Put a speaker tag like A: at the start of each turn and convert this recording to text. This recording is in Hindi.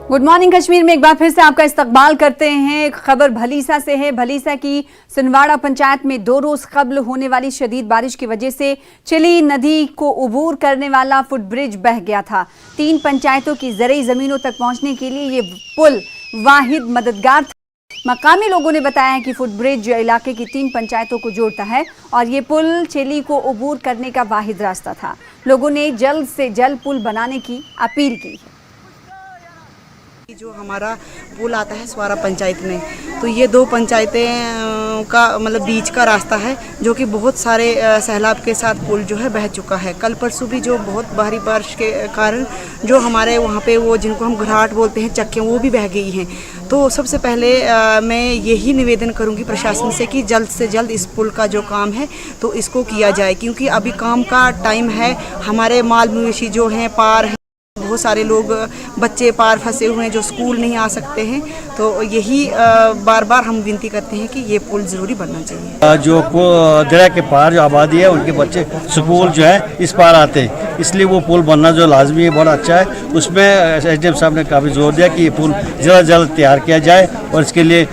A: गुड मॉर्निंग कश्मीर में एक बार फिर से आपका इस्तकबाल करते हैं। खबर भलीसा से है। भलीसा की सुनवाड़ा पंचायत में 2 रोज कबल होने वाली शदीद बारिश की वजह से चिली नदी को उबूर करने वाला फुटब्रिज बह गया था। 3 पंचायतों की ज़रई ज़मीनों तक पहुंचने के लिए ये पुल वाहिद मददगार था। मकामी लोगों ने बताया कि फुटब्रिज इलाके की 3 पंचायतों को जोड़ता है और ये पुल चिली को उबूर करने का वाहिद रास्ता था। लोगों ने जल्द से जल्द पुल बनाने की अपील की।
B: जो हमारा पुल आता है स्वारा पंचायत में, तो ये 2 पंचायतें का मतलब बीच का रास्ता है, जो कि बहुत सारे सैलाब के साथ पुल जो है बह चुका है। कल परसों भी जो बहुत भारी बारिश के कारण जो हमारे वहाँ पे वो जिनको हम घराट बोलते हैं चक्कियाँ, वो भी बह गई हैं। तो सबसे पहले मैं यही निवेदन करूँगी प्रशासन से कि जल्द से जल्द इस पुल का जो काम है तो इसको किया जाए, क्योंकि अभी काम का टाइम है। हमारे माल मवेशी जो हैं पार हैं, बहुत सारे लोग बच्चे पार फंसे हुए हैं जो स्कूल नहीं आ सकते हैं। तो यही बार बार हम विनती करते हैं कि ये पुल ज़रूरी बनना चाहिए।
C: जो दरिया के पार जो आबादी है उनके बच्चे स्कूल जो है इस पार आते हैं, इसलिए वो पुल बनना जो लाजमी है, बहुत अच्छा है। उसमें एसडीएम साहब ने काफ़ी जोर दिया कि ये पुल जल्द से जल्द तैयार किया जाए और इसके लिए